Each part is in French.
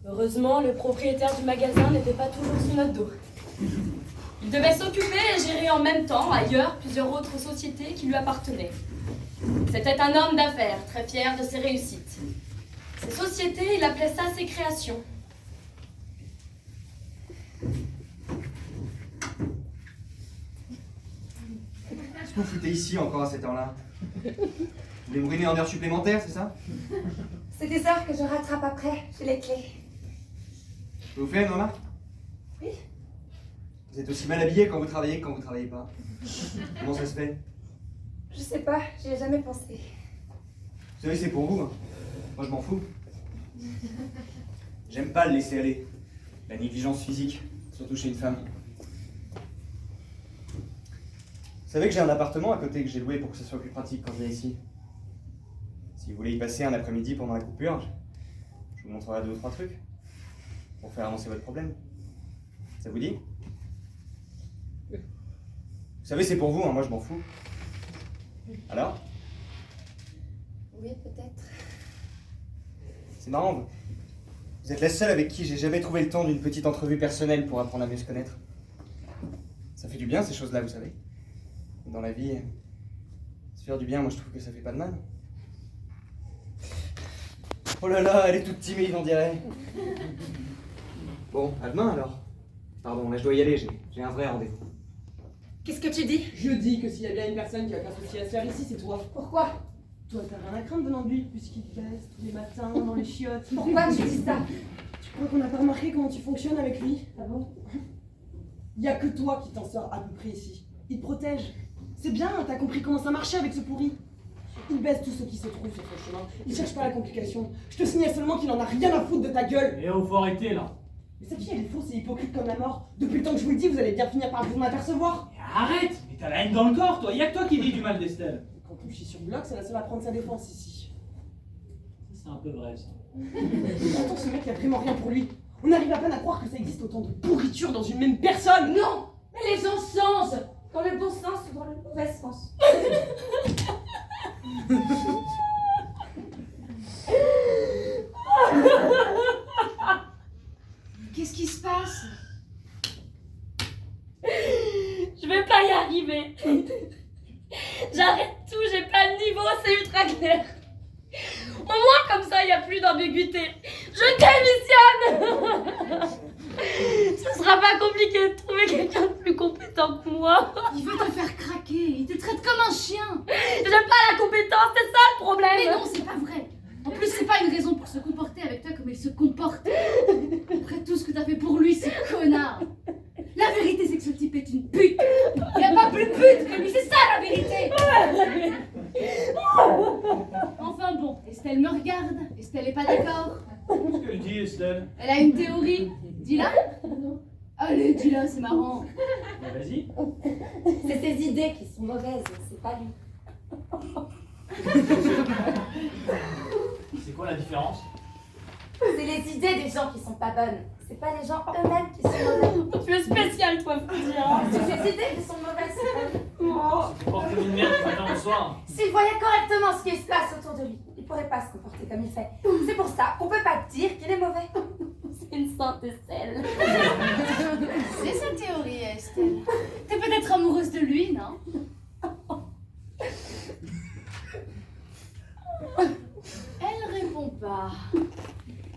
Heureusement, le propriétaire du magasin n'était pas toujours sous notre dos. Il devait s'occuper et gérer en même temps, ailleurs, plusieurs autres sociétés qui lui appartenaient. C'était un homme d'affaires, très fier de ses réussites. Ses sociétés, il appelait ça ses créations. Qu'est-ce que vous foutez ici encore à cette heure-là? Vous voulez me ruiner en heures supplémentaires, c'est ça? C'est des heures que je rattrape après, j'ai les clés. Je peux vous faire une remarque? Oui. Vous êtes aussi mal habillé quand vous travaillez que quand vous travaillez pas. Comment ça se fait? Je sais pas, j'y ai jamais pensé. Vous savez, c'est pour vous. Hein. Moi, je m'en fous. J'aime pas le laisser aller. La négligence physique, surtout chez une femme. Vous savez que j'ai un appartement à côté que j'ai loué pour que ce soit plus pratique quand je viens ici. Si vous voulez y passer un après-midi pendant la coupure, je vous montrerai 2 ou 3 trucs pour faire avancer votre problème. Ça vous dit? Vous savez, c'est pour vous, hein, moi je m'en fous. Alors? Oui, peut-être. C'est marrant, vous êtes la seule avec qui j'ai jamais trouvé le temps d'une petite entrevue personnelle pour apprendre à mieux se connaître. Ça fait du bien ces choses-là, vous savez. Dans la vie, se faire du bien, moi je trouve que ça fait pas de mal. Oh là là, elle est toute timide, on dirait. Bon, à demain alors. Pardon, là je dois y aller, j'ai un vrai rendez-vous. Qu'est-ce que tu dis? Je dis que s'il y a bien une personne qui a qu'un souci à se faire ici, c'est toi. Pourquoi? Toi, t'as rien à craindre venant de lui, puisqu'il te baisse tous les matins dans les chiottes. Pourquoi tu dis ça? Tu crois qu'on n'a pas remarqué comment tu fonctionnes avec lui? Ah bon? Il y a que toi qui t'en sors à peu près ici. Il te protège. C'est bien, t'as compris comment ça marchait avec ce pourri. Il baisse tous ceux qui se trouvent sur son chemin. Il cherche pas la complication. Je te signale seulement qu'il en a rien à foutre de ta gueule. Et oh, faut arrêter là. Mais cette fille, elle est fausse et hypocrite comme la mort. Depuis le temps que je vous le dis, vous allez bien finir par vous m'apercevoir. Mais arrête. Mais t'as la haine dans le corps, toi. Y'a que toi qui dis du mal d'Estelle. Quand on chie sur le bloc, c'est la seule à prendre sa défense ici. C'est un peu vrai, ça. Pourtant, ce mec, il a vraiment rien pour lui. On arrive à peine à croire que ça existe autant de pourriture dans une même personne. Non! Mais les gens changent! Dans le bon sens ou dans le mauvais sens. Qu'est-ce qui se passe? Je vais pas y arriver. J'arrête tout, j'ai pas le niveau, c'est ultra clair. Au moins comme ça, il n'y a plus d'ambiguïté. Je démissionne. Ce sera pas compliqué de trouver quelqu'un de plus compétent que moi. Il veut te faire craquer, il te traite comme un chien. J'aime pas la compétence, c'est ça le problème. Mais non, c'est pas vrai. En plus, c'est pas une raison pour se comporter avec toi comme il se comporte. Après tout ce que t'as fait pour lui, ce connard. La vérité, c'est que ce type est une pute. Il n'y a pas plus pute que lui, c'est ça la vérité. Enfin bon, Estelle me regarde. Estelle est pas d'accord. Qu'est-ce qu'elle dit, Estelle? Elle a une théorie. Dis-la. Allez, dis-la, c'est marrant. Bah, vas-y. C'est ses idées qui sont mauvaises, c'est pas lui. C'est quoi la différence? C'est les idées des gens qui sont pas bonnes. C'est pas les gens eux-mêmes qui sont mauvais. Tu es spécial, toi, faut dire. C'est ses idées qui sont mauvaises, c'est pas lui. Tu te portes comme une merde du matin au soir. S'il voyait correctement ce qui se passe autour de lui, il pourrait pas se comporter comme il fait. C'est pour ça qu'on peut pas dire qu'il est mauvais. C'est une sainte Estelle. C'est sa théorie, Estelle. T'es peut-être amoureuse de lui, non? Elle répond pas.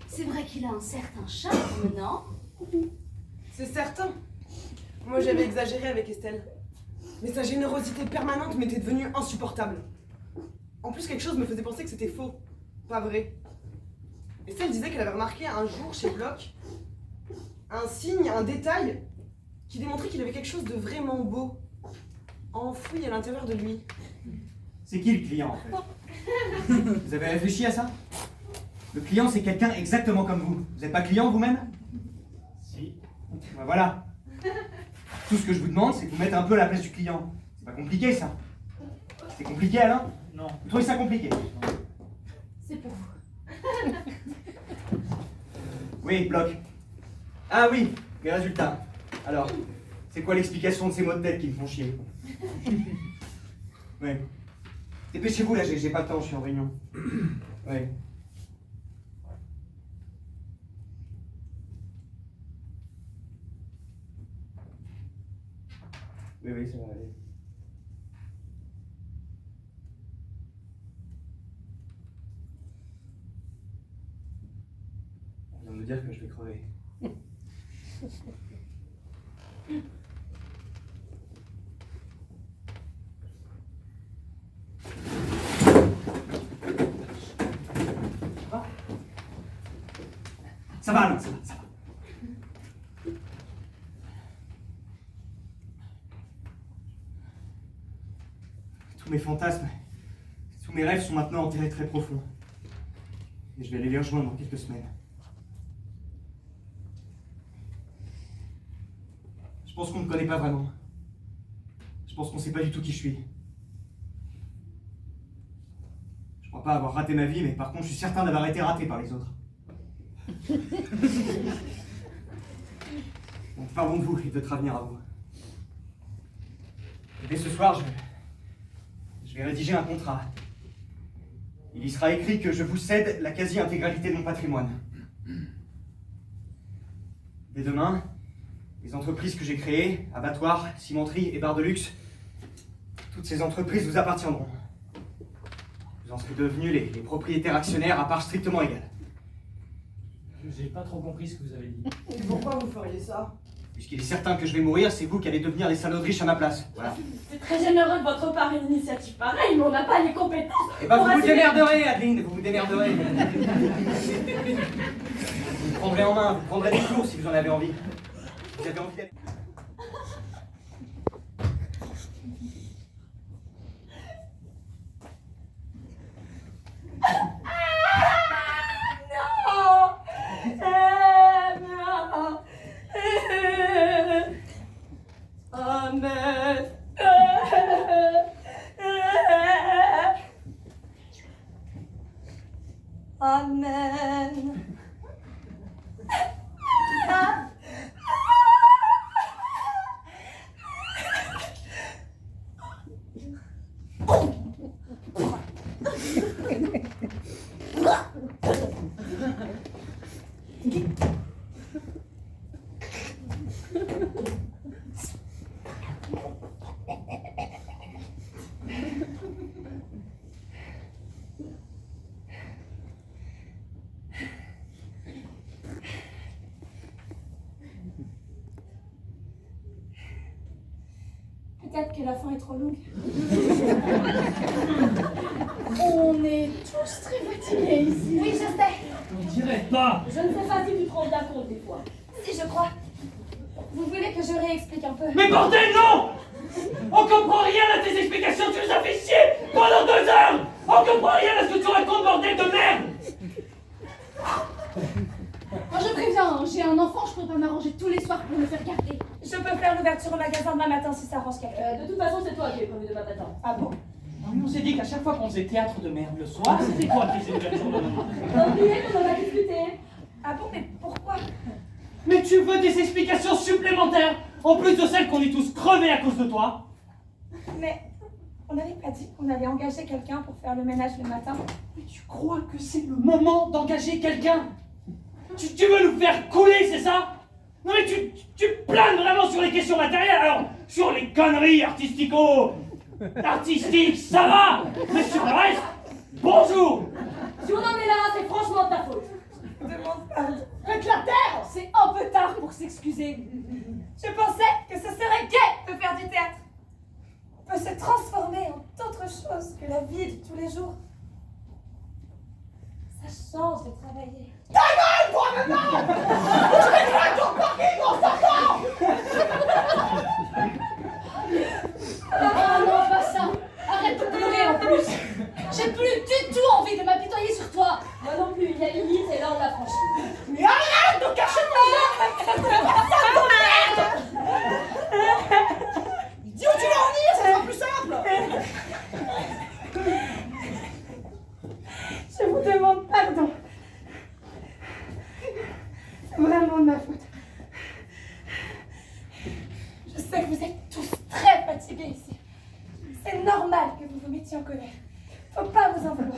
C'est vrai qu'il a un certain charme, non? C'est certain. Moi, j'avais exagéré avec Estelle. Mais sa générosité permanente m'était devenue insupportable. En plus, quelque chose me faisait penser que c'était faux. Pas vrai. Estelle disait qu'elle avait remarqué un jour chez Bloch un signe, un détail qui démontrait qu'il avait quelque chose de vraiment beau enfoui à l'intérieur de lui. C'est qui le client en fait? Vous avez réfléchi à ça? Le client c'est quelqu'un exactement comme vous. Vous n'êtes pas client vous-même? Si. Ben voilà. Tout ce que je vous demande c'est de vous mettre un peu à la place du client. C'est pas compliqué ça. C'est compliqué Alain? Non. Vous trouvez ça compliqué? C'est pour vous. Oui, Bloch. Ah oui, les résultats. Alors, c'est quoi l'explication de ces mots de tête qui me font chier? Oui. Dépêchez-vous là, j'ai pas le temps, je suis en réunion. Oui. Oui, ça va aller. On vient de me dire que je vais crever. Ça va, non, ça va. Tous mes fantasmes, tous mes rêves sont maintenant enterrés très profond. Et je vais aller les rejoindre dans quelques semaines. Je pense qu'on ne me connaît pas vraiment. Je pense qu'on ne sait pas du tout qui je suis. Je crois pas avoir raté ma vie, mais par contre, je suis certain d'avoir été raté par les autres. Donc parlons de vous et de votre avenir à vous. Et dès ce soir, je vais rédiger un contrat. Il y sera écrit que je vous cède la quasi-intégralité de mon patrimoine. Dès demain, les entreprises que j'ai créées, abattoirs, cimenteries et bars de luxe, toutes ces entreprises vous appartiendront. Vous en serez devenus les propriétaires actionnaires à part strictement égale. J'ai pas trop compris ce que vous avez dit. Et pourquoi vous feriez ça? Puisqu'il est certain que je vais mourir, c'est vous qui allez devenir les salauds de riches à ma place. Voilà. C'est très généreux de votre part une initiative pareille, mais on n'a pas les compétences. Et ben pour vous vous assumer- démerderez, Adeline, vous vous démerderez. Vous me prendrez en main, vous prendrez des cours si vous en avez envie. Vous avez envie d'aller. Amen. Amen. Peut-être que la fin est trop longue. On est tous très fatigués ici. Oui, je sais. On dirait pas. Je ne sais pas si tu te rends bien compte des fois. Si, je crois. Vous voulez que je réexplique un peu? Mais bordel, non! On comprend rien à tes explications, tu nous as fait chier pendant 2 heures! On comprend rien à ce que tu racontes, bordel de merde! Moi je préviens, hein, j'ai un enfant, je peux pas m'arranger tous les soirs pour le faire garder. Je peux faire l'ouverture au magasin demain matin si ça arrange quelqu'un. De toute façon, c'est toi qui es prévu demain matin. Ah bon? On s'est dit qu'à chaque fois qu'on faisait théâtre de merde le soir, c'était toi qui faisais l'ouverture de l'annonce. T'as oublié qu'on en a discuté. Ah bon, mais pourquoi? Mais tu veux des explications supplémentaires, en plus de celles qu'on est tous crevés à cause de toi? Mais on n'avait pas dit qu'on allait engager quelqu'un pour faire le ménage le matin. Mais tu crois que c'est le moment d'engager quelqu'un? Tu veux nous faire couler, c'est ça? Non mais tu planes vraiment sur les questions matérielles, alors sur les conneries artistiques, ça va, mais sur le reste, bonjour. Si on en est là, c'est franchement de ta faute. Je demande pardon. Avec la terre, c'est un peu tard pour s'excuser. Je pensais que ce serait gai de faire du théâtre. On peut se transformer en autre chose que la vie de tous les jours. Ça change de travailler. Ah non, pas ça. Arrête de pleurer en plus. J'ai plus du tout envie de m'apitoyer sur toi. Moi non plus, il y a une limite et là on l'a franchie. Mais arrête de cacher Dis où tu vas en venir, ça sera plus simple. Je vous demande pardon. C'est vraiment de ma faute. Je sais que vous êtes tous très fatigués ici. C'est normal que vous vous mettiez en colère. Faut pas vous en vouloir.